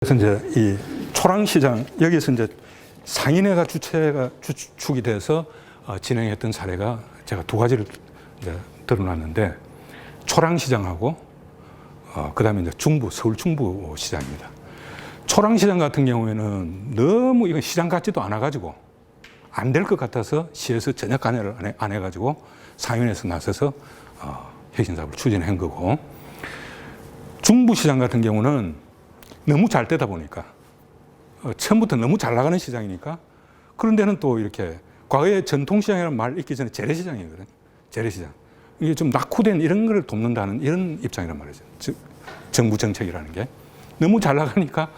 그래서 이제 이 초랑시장 여기서 이제 상인회가 주축이 돼서 진행했던 사례가 제가 두 가지를 이제 드러났는데 초랑시장하고 그다음에 이제 서울 중부 시장입니다. 초랑시장 같은 경우에는 너무 이건 시장 같지도 않아 가지고 안 될 것 같아서 시에서 전혀 관여를 안 해가지고 상인회에서 나서서 혁신 사업을 추진한 거고, 중부시장 같은 경우는 너무 잘 되다 보니까 처음부터 너무 잘 나가는 시장이니까 그런 데는 또 이렇게 과거에 전통시장이라는 말 있기 전에 재래시장이거든요. 재래시장. 이게 좀 낙후된 이런 걸 돕는다는 이런 입장이란 말이죠. 즉, 정부 정책이라는 게. 너무 잘 나가니까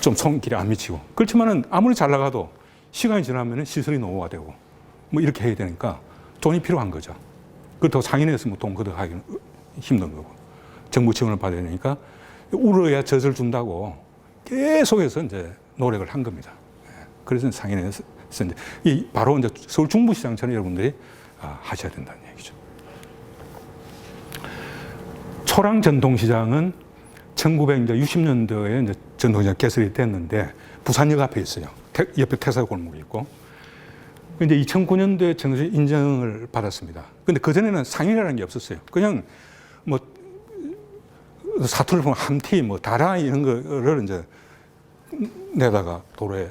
좀 손길이 안 미치고. 그렇지만은 아무리 잘 나가도 시간이 지나면 시설이 노후화 되고 뭐 이렇게 해야 되니까 돈이 필요한 거죠. 그렇다고 상인에서 뭐 돈 걷어가기는 힘든 거고. 정부 지원을 받아야 되니까 울어야 젖을 준다고 계속해서 이제 노력을 한 겁니다. 그래서 상인에서 이제 바로 이제 서울 중부시장처럼 여러분들이 하셔야 된다는 얘기죠. 초랑 전통시장은 1960년도에 이제 전통시장 개설이 됐는데 부산역 앞에 있어요. 옆에 태사 골목이 있고. 이제 2009년도에 전통시장 인정을 받았습니다. 근데 그전에는 상인이라는 게 없었어요. 그냥 뭐 사투리 보면 함티, 뭐 다라 이런 거를 이제 내다가 도로에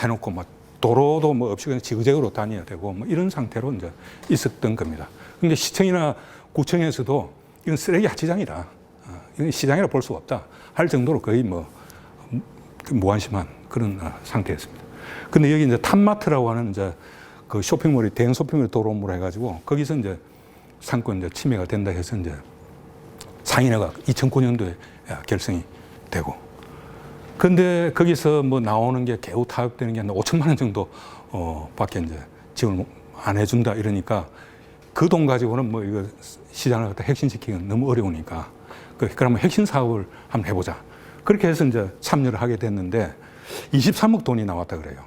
해놓고 막 도로도 뭐 없이 그냥 지그재그로 다녀야 되고 뭐 이런 상태로 이제 있었던 겁니다. 근데 시청이나 구청에서도 이건 쓰레기 야치장이다, 이건 시장이라 볼 수가 없다 할 정도로 거의 뭐 무관심한 그런 상태였습니다. 근데 여기 이제 탑마트라고 하는 이제 그 쇼핑몰이 대형 쇼핑몰이 도로물로 해가지고 거기서 이제 상권 이제 침해가 된다 해서 이제 상인회가 2009년도에 결성이 되고, 근데 거기서 뭐 나오는 게 겨우 타협되는 게 한 5천만 원 정도 밖에 이제 지원을 안 해준다 이러니까 그 돈 가지고는 뭐 이거 시장을 갖다 혁신시키기는 너무 어려우니까 그러면 혁신 사업을 한번 해보자. 그렇게 해서 이제 참여를 하게 됐는데 23억 돈이 나왔다 그래요.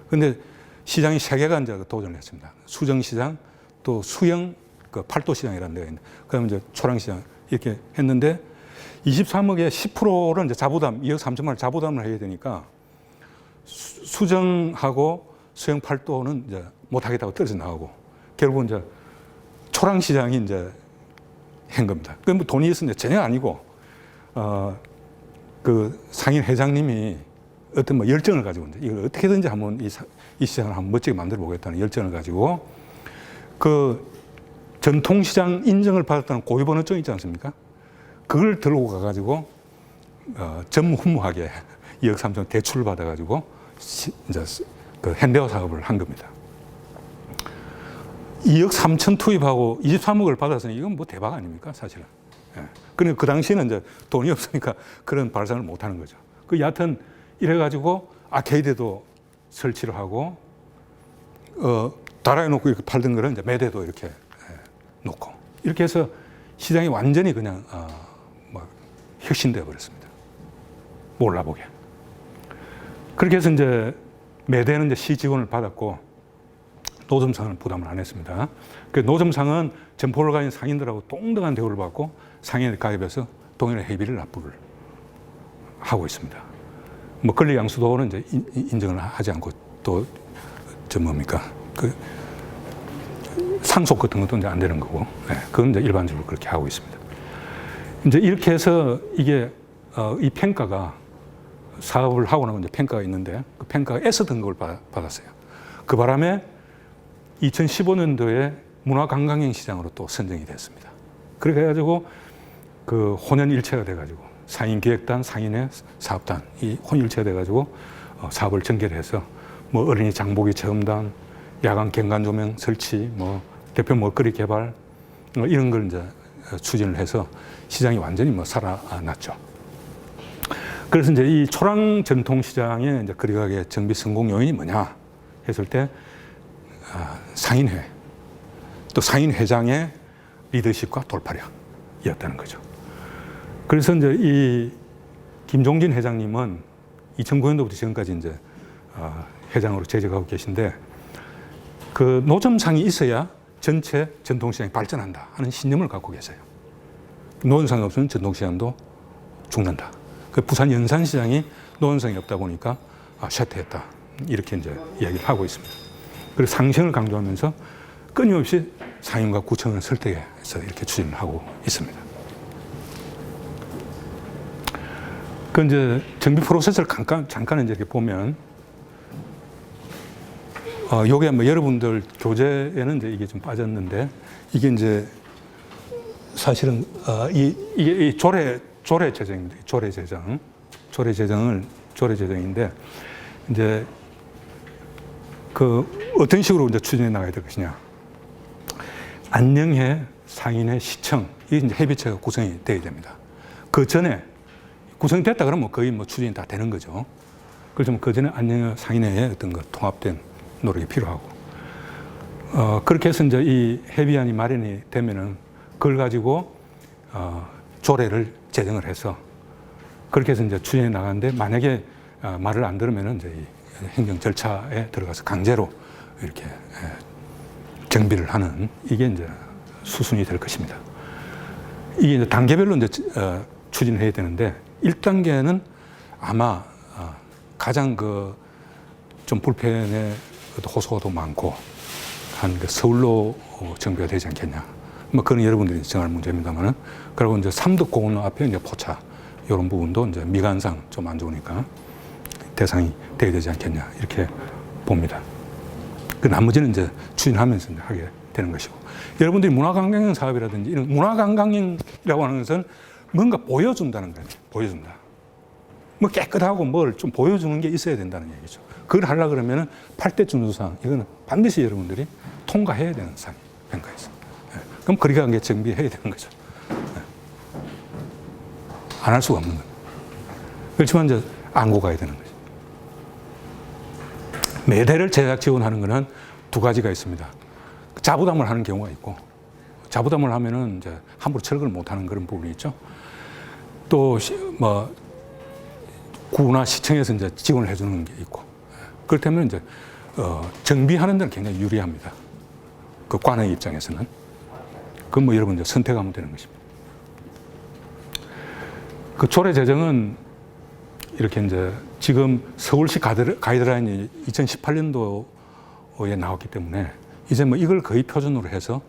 근데 시장이 3개가 이제 도전을 했습니다. 수정시장, 또 수영, 그 팔도시장이라는 데가 있는데, 그다음에 이제 초랑시장 이렇게 했는데 23억의 10%를 이제 자부담, 2억 3천만 원 자부담을 해야 되니까 수정하고 수영 팔도는 이제 못하겠다고 떨어져 나가고 결국은 이제 초랑시장이 이제 한 겁니다. 그 뭐 돈이 있었는데 전혀 아니고 그 상인 회장님이 어떤 뭐 열정을 가지고 이제 이걸 어떻게든지 한번 이 시장을 한번 멋지게 만들어 보겠다는 열정을 가지고 그 전통시장 인정을 받았다는 고유번호증 있지 않습니까? 그걸 들고 가가지고 전무후무하게 2억 3천 대출을 받아가지고 이제 그 현대화 사업을 한 겁니다. 2억 3천 투입하고 23억을 받았으니 이건 뭐 대박 아닙니까, 사실은. 예. 그런데 그 당시에는 이제 돈이 없으니까 그런 발상을 못 하는 거죠. 그 여하튼 이래가지고 아케이드도 설치를 하고 달아해 놓고 이렇게 팔던 거를 이제 매대도 이렇게 놓고 이렇게 해서 시장이 완전히 그냥 뭐 혁신되어 버렸습니다. 몰라보게. 그렇게 해서 이제 매대는 이제 시 지원을 받았고 노점상은 부담을 안 했습니다. 그 노점상은 점포를 가진 상인들하고 동등한 대우를 받고 상인에 가입해서 동일한 회비를 납부를 하고 있습니다. 뭐 권리 양수도는 이제 인정을 하지 않고 또 저 뭡니까 그 상속 같은 것도 이제 안 되는 거고, 그건 이제 일반적으로 그렇게 하고 있습니다. 이제 이렇게 해서 이게 이 평가가 사업을 하고 나면 이제 평가가 있는데 그 평가가 S 등급을 받았어요. 그 바람에 2015년도에 문화관광형 시장으로 또 선정이 됐습니다. 그렇게 해가지고 그 혼연일체가 돼가지고 상인기획단, 상인회, 사업단 이 혼일체가 돼가지고 사업을 전개해서 뭐 어린이 장보기 체험단, 야간 경관 조명 설치, 뭐 대표 먹거리 개발 이런 걸 이제 추진을 해서 시장이 완전히 뭐 살아났죠. 그래서 이제 이 초랑 전통시장의 이제 거리가게 정비 성공 요인이 뭐냐 했을 때 상인회, 또 상인회장의 리더십과 돌파력이었다는 거죠. 그래서 이제 이 김종진 회장님은 2009년도부터 지금까지 이제 회장으로 재직하고 계신데 그 노점상이 있어야 전체 전통시장이 발전한다 하는 신념을 갖고 계세요. 노점상이 없으면 전통시장도 죽는다. 그 부산 연산시장이 노원성이 없다 보니까 쇠퇴했다. 이렇게 이제 이야기를 하고 있습니다. 그리고 상생을 강조하면서 끊임없이 상인과 구청을 설득해서 이렇게 추진을 하고 있습니다. 그 이제 정비 프로세스를 잠깐 이제 이렇게 보면, 요게 뭐 여러분들 교재에는 이제 이게 좀 빠졌는데, 이게 이제 사실은 이게 조례 제정입니다. 조례 제정인데, 이제 그 어떤 식으로 이제 추진해 나가야 될 것이냐. 안녕회, 상인회, 시청, 이게 이제 협의체가 구성이 되어야 됩니다. 그 전에 구성이 됐다 그러면 거의 뭐 추진이 다 되는 거죠. 그래서 그 전에 안녕회, 상인회의 어떤 그 통합된 노력이 필요하고, 그렇게 해서 이제 이 협의안이 마련이 되면은 그걸 가지고 조례를 제정을 해서 그렇게 해서 이제 추진해 나가는데, 만약에 말을 안 들으면은 이제 이 행정 절차에 들어가서 강제로 이렇게 정비를 하는, 이게 이제 수순이 될 것입니다. 이게 이제 단계별로 이제 추진을 해야 되는데, 1단계는 아마 가장 좀 불편의 호소가 더 많고 한 서울로 정비가 되지 않겠냐. 뭐 그건 여러분들이 정할 문제입니다만은, 그리고 이제 삼덕공원로 앞에 이제 포차 이런 부분도 이제 미관상 좀 안 좋으니까 대상이 되어야 되지 않겠냐 이렇게 봅니다. 그 나머지는 이제 추진하면서 이제 하게 되는 것이고, 여러분들이 문화관광형 사업이라든지 이런 문화관광이라고 하는 것은 뭔가 보여준다는 거예요. 보여준다. 뭐 깨끗하고 뭘 좀 보여주는 게 있어야 된다는 얘기죠. 그걸 하려고 그러면은 8대 준수사항, 이거는 반드시 여러분들이 통과해야 되는 사항이 평가에서. 그럼 거리관계 정비해야 되는 거죠. 안 할 수가 없는 거예요. 그렇지만 이제 안고 가야 되는 거죠. 매대를 제작 지원하는 것은 두 가지가 있습니다. 자부담을 하는 경우가 있고, 자부담을 하면은 이제 함부로 철거를 못 하는 그런 부분이 있죠. 또 뭐 구나 시청에서 이제 지원을 해주는 게 있고, 그렇다면 이제 정비하는 데는 굉장히 유리합니다. 그 관의 입장에서는. 그건 뭐 여러분 이제 선택하면 되는 것입니다. 그 조례 제정은 이렇게 이제 지금 서울시 가이드라인이 2018년도에 나왔기 때문에 이제 뭐 이걸 거의 표준으로 해서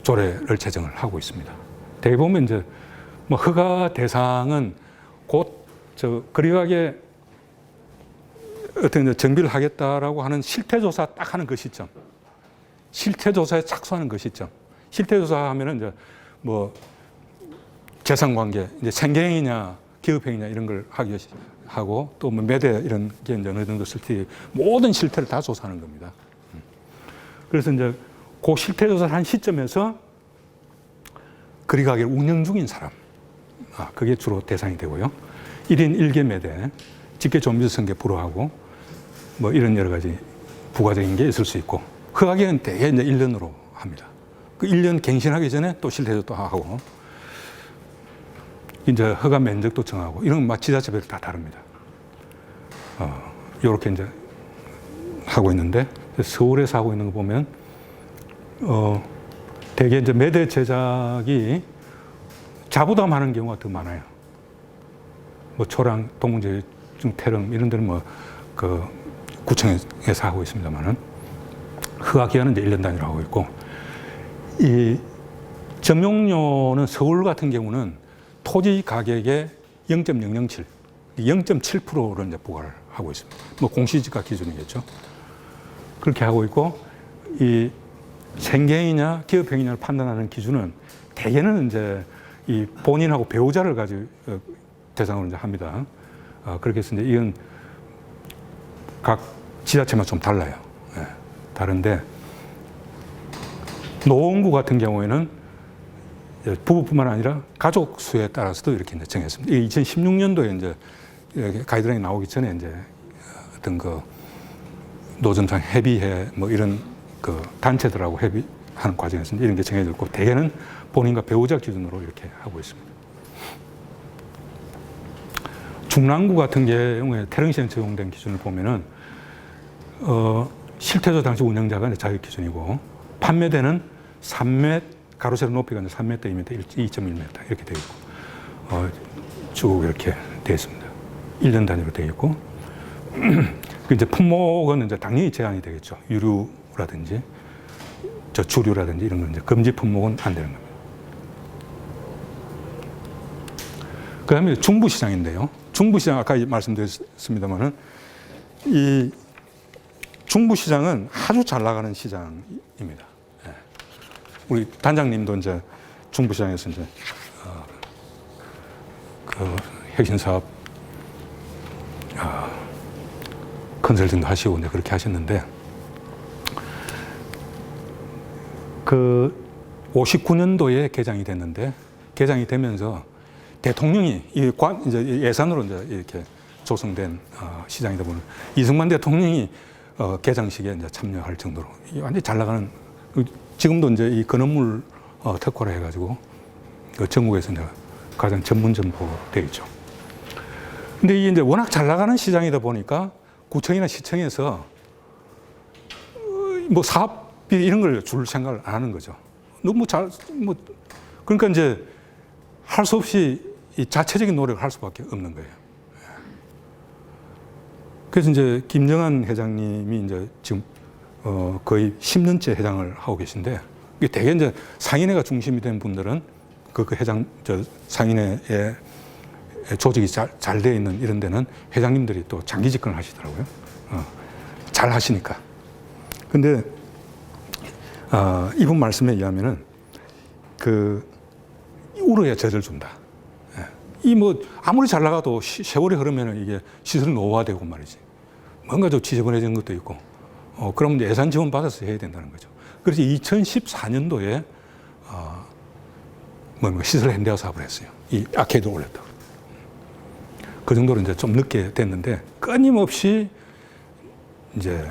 조례를 제정을 하고 있습니다. 대개 보면 이제 뭐 허가 대상은 곧 거리가게 어떤 정비를 하겠다라고 하는 실태조사 딱 하는 그 시점, 실태조사에 착수하는 그 시점, 실태조사 하면은 이제 뭐 재산관계, 이제 생계행위냐, 기업행위냐 이런 걸 하고 또 뭐 매대 이런 게 이제 어느 정도 실태, 모든 실태를 다 조사하는 겁니다. 그래서 이제 그 실태조사를 한 시점에서 거리가게를 운영 중인 사람, 그게 주로 대상이 되고요. 1인 1개 매대, 직계 좀비설계 불허하고 뭐 이런 여러 가지 부가적인 게 있을 수 있고, 허가기는 대개 이제 1년으로 합니다. 그 1년 갱신하기 전에 또 실태조사도 하고, 이제 허가 면적도 정하고, 이런 막 지자체별로 다 다릅니다. 요렇게 이제 하고 있는데, 서울에서 하고 있는 거 보면, 대개 이제 매대 제작이 자부담하는 경우가 더 많아요. 뭐 초랑, 동문제, 태릉 이런 데는 뭐 그 구청에서 하고 있습니다만은, 허가 기간은 이제 1년 단위로 하고 있고, 이 점용료는 서울 같은 경우는 토지 가격의 0.007, 0.7%를 이제 부과를 하고 있습니다. 뭐 공시지가 기준이겠죠. 그렇게 하고 있고, 이 생계행위냐 기업행위냐를 판단하는 기준은 대개는 이제 이 본인하고 배우자를 가지고 대상으로 이제 합니다. 그렇게 해서 이제 이건 각 지자체마다 좀 달라요. 네, 다른데, 노원구 같은 경우에는 부부뿐만 아니라 가족 수에 따라서도 이렇게 이제 정했습니다. 2016년도에 이제 가이드라인이 나오기 전에 이제 어떤 그 노점상 협의회 뭐 이런 그 단체들하고 협의하는 과정에서 이런 게 정해졌고, 대개는 본인과 배우자 기준으로 이렇게 하고 있습니다. 중랑구 같은 경우에 태릉시에 적용된 기준을 보면은 실태조 당시 운영자가 자격 기준이고, 판매대는 3m, 가로 세로 높이가 3m, 2m, 2.1m 이렇게 되어 있고, 쭉 이렇게 되어 있습니다. 1년 단위로 되어 있고, 이제 품목은 이제 당연히 제한이 되겠죠. 유류라든지, 주류라든지 이런 건 이제 금지 품목은 안 되는 겁니다. 그 다음에 중부시장인데요. 중부시장, 아까 말씀드렸습니다만은, 이 중부시장은 아주 잘 나가는 시장입니다. 우리 단장님도 이제 중부시장에서 이제, 그 핵심 사업, 컨설팅도 하시고 이제 그렇게 하셨는데, 그 59년도에 개장이 됐는데, 개장이 되면서 대통령이 이제 예산으로 이제 이렇게 조성된 시장이다 보니 이승만 대통령이 개장식에 이제 참여할 정도로 완전히 잘 나가는, 지금도 이제 이 건어물 특화로 해가지고 전국에서 이제 가장 전문 점포 되겠죠. 근데 이게 이제 워낙 잘 나가는 시장이다 보니까 구청이나 시청에서 뭐 사업비 이런 걸 줄 생각을 안 하는 거죠. 너무 그러니까 이제 할 수 없이 이 자체적인 노력을 할 수밖에 없는 거예요. 그래서 이제 김정한 회장님이 이제 지금 거의 10년째 회장을 하고 계신데, 이게 대개 이제 상인회가 중심이 된 분들은 그 상인회의 조직이 잘 되어 있는 이런 데는 회장님들이 또 장기 집권을 하시더라고요. 잘 하시니까. 근데 이분 말씀에 의하면은 울어야 젖을 준다. 이 뭐 아무리 잘 나가도 세월이 흐르면 이게 시설이 노후화되고 말이지. 뭔가 좀 지저분해진 것도 있고, 그럼 이제 예산 지원 받아서 해야 된다는 거죠. 그래서 2014년도에 시설 현대화 사업을 했어요. 이 아케이드 올렸다고. 그 정도로 이제 좀 늦게 됐는데, 끊임없이 이제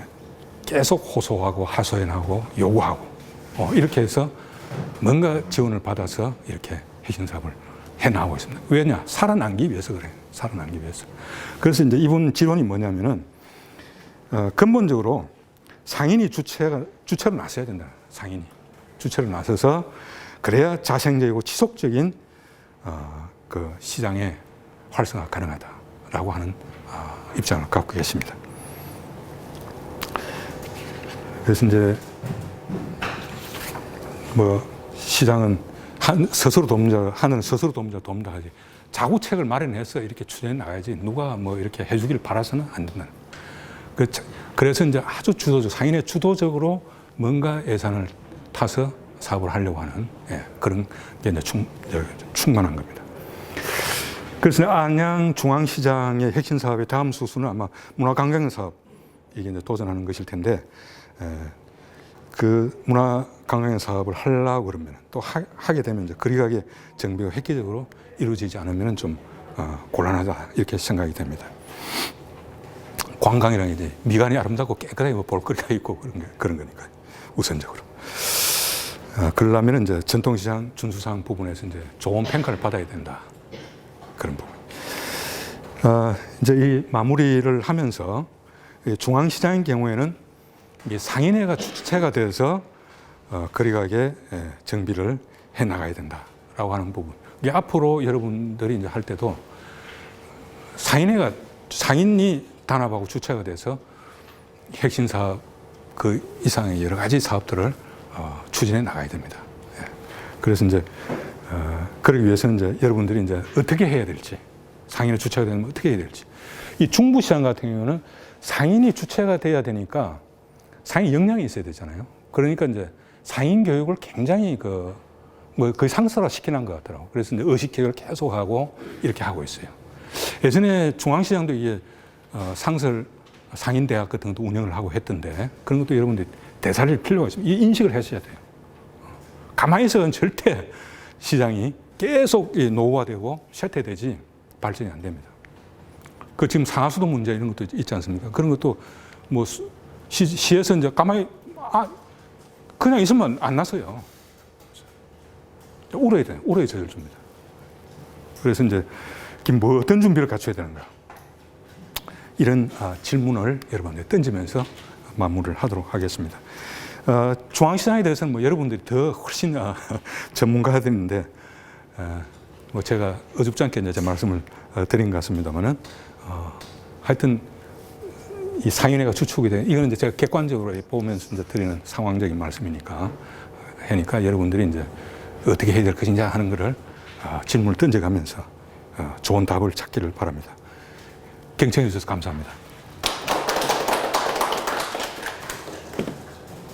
계속 호소하고 하소연하고 요구하고 이렇게 해서 뭔가 지원을 받아서 이렇게 핵심 사업을 해나가고 있습니다. 왜냐? 살아남기 위해서 그래요. 살아남기 위해서. 그래서 이제 이분 지론이 뭐냐면은, 근본적으로 상인이 주체로 나서야 된다. 상인이. 주체로 나서서 그래야 자생적이고 지속적인 그 시장의 활성화 가능하다라고 하는 입장을 갖고 계십니다. 그래서 이제 뭐 시장은 스스로 돕자, 하는 스스로 돕자 하지. 자구책을 마련해서 이렇게 추진해 나가야지. 누가 뭐 이렇게 해주길 바라서는 안 된다. 그래서 이제 아주 상인의 주도적으로 뭔가 예산을 타서 사업을 하려고 하는 그런 게 이제 충만한 겁니다. 그래서 안양 중앙시장의 핵심 사업의 다음 수순은 아마 문화관광 사업, 이게 이제 도전하는 것일 텐데, 그 문화관광 사업을 하려고 그러면 또 하게 되면 이제 거리가게 정비가 획기적으로 이루어지지 않으면 좀 곤란하다 이렇게 생각이 됩니다. 관광이라는 게 이제 미관이 아름답고 깨끗하게 뭐 볼거리가 있고 그런 거니까 우선적으로. 그러려면 이제 전통시장 준수사항 부분에서 이제 좋은 평가를 받아야 된다. 그런 부분. 이제 이 마무리를 하면서 중앙시장의 경우에는 상인회가 주체가 돼서 거리가게 정비를 해 나가야 된다라고 하는 부분. 이게 앞으로 여러분들이 이제 할 때도 상인이 단합하고 주체가 돼서 핵심 사업 그 이상의 여러 가지 사업들을 추진해 나가야 됩니다. 그래서 이제 그러기 위해서는 이제 여러분들이 이제 어떻게 해야 될지, 상인의 주체가 되면 어떻게 해야 될지. 이 중부시장 같은 경우는 상인이 주체가 돼야 되니까 상인 역량이 있어야 되잖아요. 그러니까 이제 상인 교육을 굉장히 거의 상설화 시키는 것 같더라고요. 그래서 이제 의식 교육을 계속하고 이렇게 하고 있어요. 예전에 중앙시장도 이게 상인대학 같은 것도 운영을 하고 했던데, 그런 것도 여러분들이 되살릴 필요가 있습니다. 이 인식을 하셔야 돼요. 가만히 있어서는 절대 시장이 계속 노후화되고 쇠퇴되지 발전이 안 됩니다. 그 지금 상하수도 문제 이런 것도 있지 않습니까? 그런 것도 뭐 시에서 이제 가만히 그냥 있으면 안 나서요. 울어야 돼요. 울어야 젖을 줍니다. 그래서 이제 뭐 어떤 준비를 갖춰야 되는가, 이런 질문을 여러분들 던지면서 마무리를 하도록 하겠습니다. 중앙시장에 대해서는 뭐 여러분들이 더 훨씬 전문가들인데 뭐 제가 어줍지 않게 이제 제 말씀을 드린 것 같습니다만은 하여튼 이 상인회가 주축이 된 이거는 이제 제가 객관적으로 보면서 이제 드리는 상황적인 말씀이니까 하니까 여러분들이 이제 어떻게 해야 될 것인가 하는 거를 질문을 던져가면서 좋은 답을 찾기를 바랍니다. 경청해 주셔서 감사합니다.